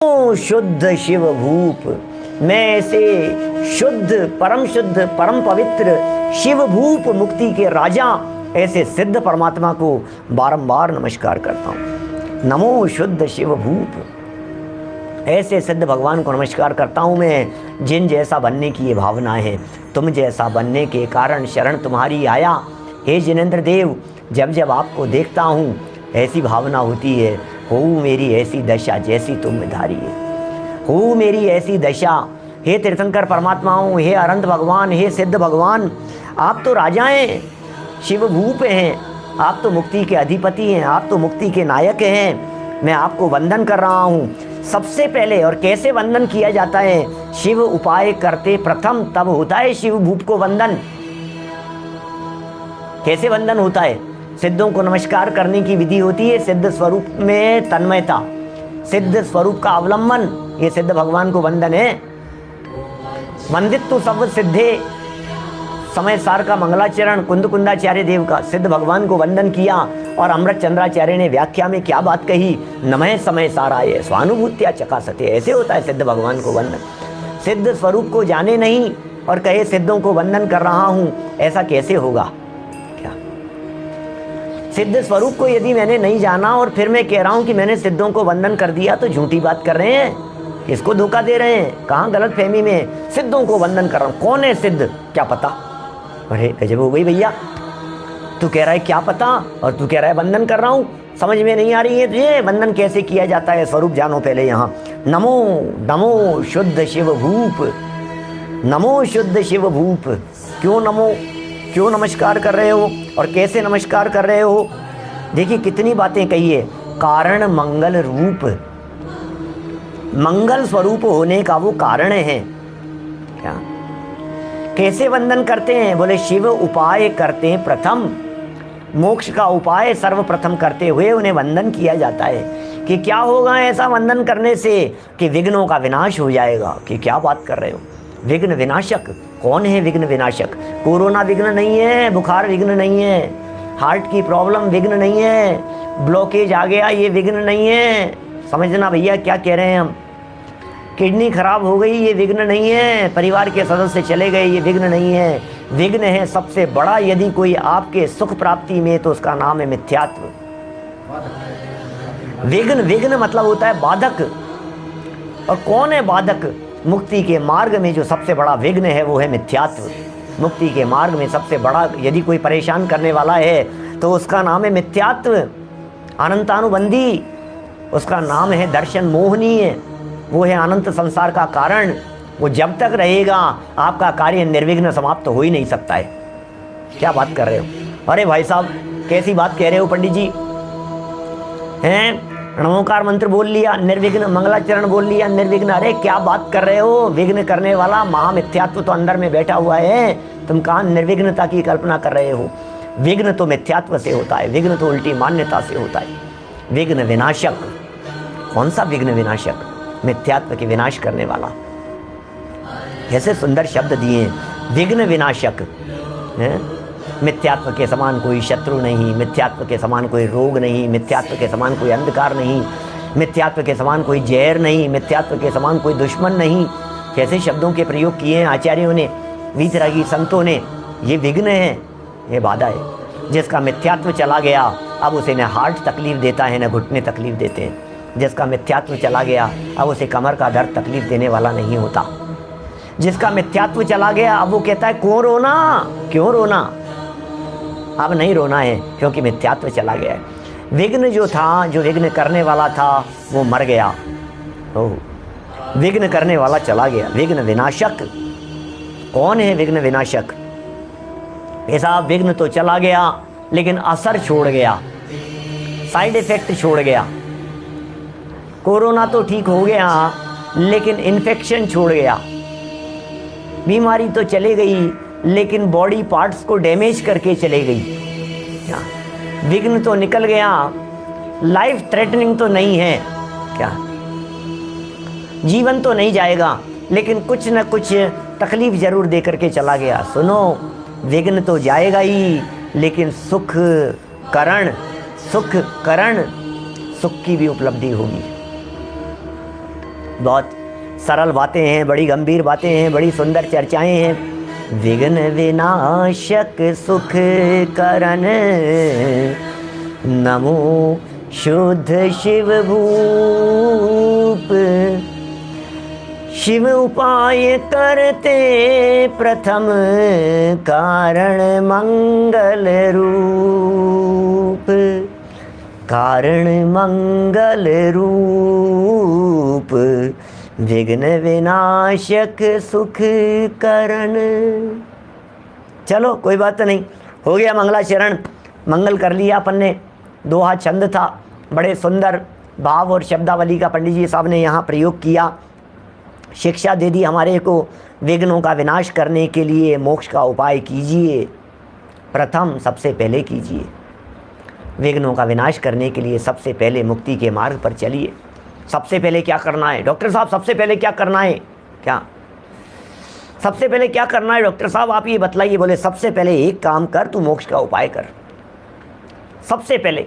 शुद्ध शिव भूप, मैं ऐसे शुद्ध परम पवित्र शिव भूप मुक्ति के राजा ऐसे सिद्ध परमात्मा को बारंबार नमस्कार करता हूँ। नमो शुद्ध शिव भूप, ऐसे सिद्ध भगवान को नमस्कार करता हूँ मैं जिन जैसा बनने की ये भावना है। तुम जैसा बनने के कारण शरण तुम्हारी आया। हे जिनेंद्र देव, जब जब आपको देखता हूँ ऐसी भावना होती है, हो मेरी ऐसी दशा जैसी तुम में धारी है, हो मेरी ऐसी दशा। हे तीर्थंकर परमात्माओं, हे अनंत भगवान, हे सिद्ध भगवान, आप तो राजा हैं, शिव भूप हैं, आप तो मुक्ति के अधिपति हैं, आप तो मुक्ति के नायक हैं। मैं आपको वंदन कर रहा हूँ। सबसे पहले और कैसे वंदन किया जाता है? शिव उपाय करते प्रथम तब होता है शिव भूप को वंदन। कैसे वंदन होता है? सिद्धों को नमस्कार करने की विधि होती है सिद्ध स्वरूप में तन्मयता, सिद्ध स्वरूप का अवलंबन, ये सिद्ध भगवान को वंदन है। वंदित तो सब सिद्धे, समय सार का मंगलाचरण कुंदाचार्य देव का सिद्ध भगवान को वंदन किया। और अमृत चंद्राचार्य ने व्याख्या में क्या बात कही? नमः समय साराय स्वानुभूत्या चकासते। ऐसे होता है सिद्ध भगवान को वंदन। सिद्ध स्वरूप को जाने नहीं और कहे सिद्धों को वंदन कर रहा हूं, ऐसा कैसे होगा? क्या सिद्ध स्वरूप को यदि मैंने नहीं जाना और फिर मैं कह रहा हूं कि मैंने सिद्धों को वंदन कर दिया, तो झूठी बात कर रहे हैं, किसको धोखा दे रहे हैं? कहाँ गलत फहमी में सिद्धों को वंदन कर रहा हूं। कौन है सिद्ध, क्या पता? अरे गजब हो गई भैया, तू कह रहा है क्या पता और तू कह रहा है वंदन कर रहा हूं। समझ में नहीं आ रही है तुझे वंदन कैसे किया जाता है? स्वरूप जानो पहले। यहाँ नमो नमो शुद्ध शिव भूप, नमो शुद्ध शिव भूप। क्यों नमो, क्यों नमस्कार कर रहे हो और कैसे नमस्कार कर रहे हो? देखिए कितनी बातें कही है। कारण मंगल रूप, मंगल स्वरूप होने का वो कारण है। क्या कैसे वंदन करते हैं? बोले शिव उपाय करते हैं प्रथम, मोक्ष का उपाय सर्वप्रथम करते हुए उन्हें वंदन किया जाता है। कि क्या होगा ऐसा वंदन करने से? कि विघ्नों का विनाश हो जाएगा। कि क्या बात कर रहे हो? विघ्न विनाशक कौन है? विघ्न विनाशक कोरोना विघ्न नहीं है, बुखार विघ्न नहीं है, हार्ट की प्रॉब्लम विघ्न नहीं है, ब्लॉकेज आ गया ये विघ्न नहीं है। समझना भैया क्या कह रहे हैं हम। किडनी खराब हो गई ये विघ्न नहीं है, परिवार के सदस्य चले गए ये विघ्न नहीं है। विघ्न है सबसे बड़ा यदि कोई आपके सुख प्राप्ति में, तो उसका नाम है मिथ्यात्व। विघ्न, विघ्न मतलब होता है बाधक। और कौन है बाधक? मुक्ति के मार्ग में जो सबसे बड़ा विघ्न है वो है मिथ्यात्व। मुक्ति के मार्ग में सबसे बड़ा यदि कोई परेशान करने वाला है तो उसका नाम है मिथ्यात्व, अनंतानुबंधी। उसका नाम है दर्शन मोहनीय, वो है अनंत संसार का कारण। वो जब तक रहेगा आपका कार्य निर्विघ्न समाप्त तो हो ही नहीं सकता है। क्या बात कर रहे हो? अरे भाई साहब कैसी बात कह रहे हो पंडित जी? हैं नमोकार मंत्र बोल लिया निर्विघ्न, मंगलाचरण बोल लिया निर्विघ्न। अरे क्या बात कर रहे हो? विघ्न करने वाला महामिथ्यात्व तो अंदर में बैठा हुआ है। तुम कहाँ निर्विघ्नता की कल्पना कर रहे हो? विघ्न तो मिथ्यात्व से होता है, विघ्न तो उल्टी मान्यता से होता है। विघ्न विनाशक, कौन सा विघ्न विनाशक? मिथ्यात्व के विनाश करने वाला। कैसे सुंदर शब्द दिए, विघ्न विनाशक। मिथ्यात्व के समान कोई शत्रु नहीं, मिथ्यात्व के समान कोई रोग नहीं, मिथ्यात्व के समान कोई अंधकार नहीं, मिथ्यात्व के समान कोई जहर नहीं, मिथ्यात्व के समान कोई दुश्मन नहीं। कैसे शब्दों के प्रयोग किए हैं आचार्यों ने, वीतरागी संतों ने। ये विघ्न है, ये बाधा है। जिसका मिथ्यात्व चला गया अब उसे न हार्ट तकलीफ देता है न घुटने तकलीफ देते हैं। जिसका मिथ्यात्व चला गया अब उसे कमर का दर्द तकलीफ देने वाला नहीं होता। जिसका मिथ्यात्व चला गया अब वो कहता है क्यों रोना, क्यों रोना? अब नहीं रोना है क्योंकि मिथ्यात्व चला गया है। विघ्न जो था, जो विघ्न करने वाला था वो मर गया। ओह, विघ्न करने वाला चला गया। विघ्न विनाशक कौन है? विघ्न विनाशक ऐसा विघ्न तो चला गया लेकिन असर छोड़ गया, साइड इफेक्ट छोड़ गया। कोरोना तो ठीक हो गया लेकिन इन्फेक्शन छोड़ गया। बीमारी तो चली गई लेकिन बॉडी पार्ट्स को डैमेज करके चले गई। क्या विघ्न तो निकल गया, लाइफ थ्रेटनिंग तो नहीं है। क्या जीवन तो नहीं जाएगा लेकिन कुछ न कुछ तकलीफ जरूर दे करके चला गया। सुनो, विघ्न तो जाएगा ही लेकिन सुख करण सुख की भी उपलब्धि होगी। बहुत सरल बातें हैं, बड़ी गंभीर बातें हैं, बड़ी सुंदर चर्चाएं हैं। विघ्न विनाशक सुख करन, नमो शुद्ध शिव भूप। शिव उपाय करते प्रथम, कारण मंगल रूप। कारण मंगल रूप, विघ्न विनाशक सुख करण। चलो कोई बात नहीं, हो गया मंगलाचरण, मंगल कर लिया अपन ने। दोहा छंद था, बड़े सुंदर भाव और शब्दावली का पंडित जी साहब ने यहाँ प्रयोग किया। शिक्षा दे दी हमारे को, विघ्नों का विनाश करने के लिए मोक्ष का उपाय कीजिए, प्रथम सबसे पहले कीजिए। विघ्नों का विनाश करने के लिए सबसे पहले मुक्ति के मार्ग पर चलिए। सबसे पहले क्या करना है डॉक्टर साहब? सबसे पहले क्या करना है? क्या सबसे पहले क्या करना है डॉक्टर साहब, आप ये बतलाइए। बोले सबसे पहले एक काम कर, तू मोक्ष का उपाय कर। सबसे पहले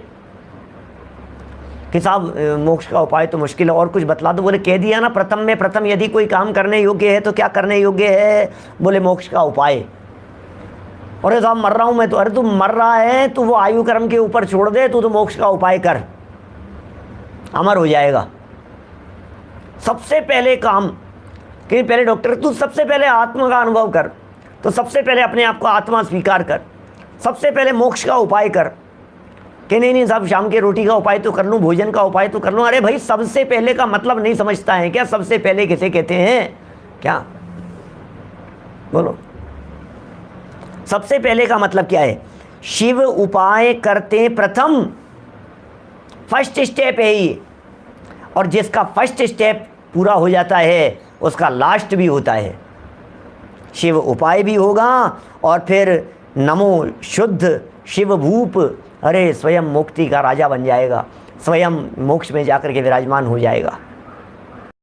कि साहब मोक्ष का उपाय तो मुश्किल है, और कुछ बतला दो। बोले कह दिया ना प्रथम में, प्रथम यदि कोई काम करने योग्य है तो क्या करने योग्य है? बोले मोक्ष का उपाय। अरे साहब मर रहा हूँ मैं तो। अरे तू मर रहा है तो वो आयु कर्म के ऊपर छोड़ दे, तू तो मोक्ष का उपाय कर, अमर हो जाएगा। सबसे पहले काम कि पहले डॉक्टर तू सबसे पहले आत्मा का अनुभव कर, तो सबसे पहले अपने आप को आत्मा स्वीकार कर, सबसे पहले मोक्ष का उपाय कर। कि नहीं साहब शाम की रोटी का उपाय तो कर लूँ, भोजन का उपाय तो कर लूँ। अरे भाई सबसे पहले का मतलब नहीं समझता है क्या? सबसे पहले किसे कहते हैं क्या? बोलो सबसे पहले का मतलब क्या है? शिव उपाय करते प्रथम, फर्स्ट स्टेप है ये। और जिसका फर्स्ट स्टेप पूरा हो जाता है उसका लास्ट भी होता है। शिव उपाय भी होगा और फिर नमो शुद्ध शिव भूप, अरे स्वयं मुक्ति का राजा बन जाएगा, स्वयं मोक्ष में जाकर के विराजमान हो जाएगा।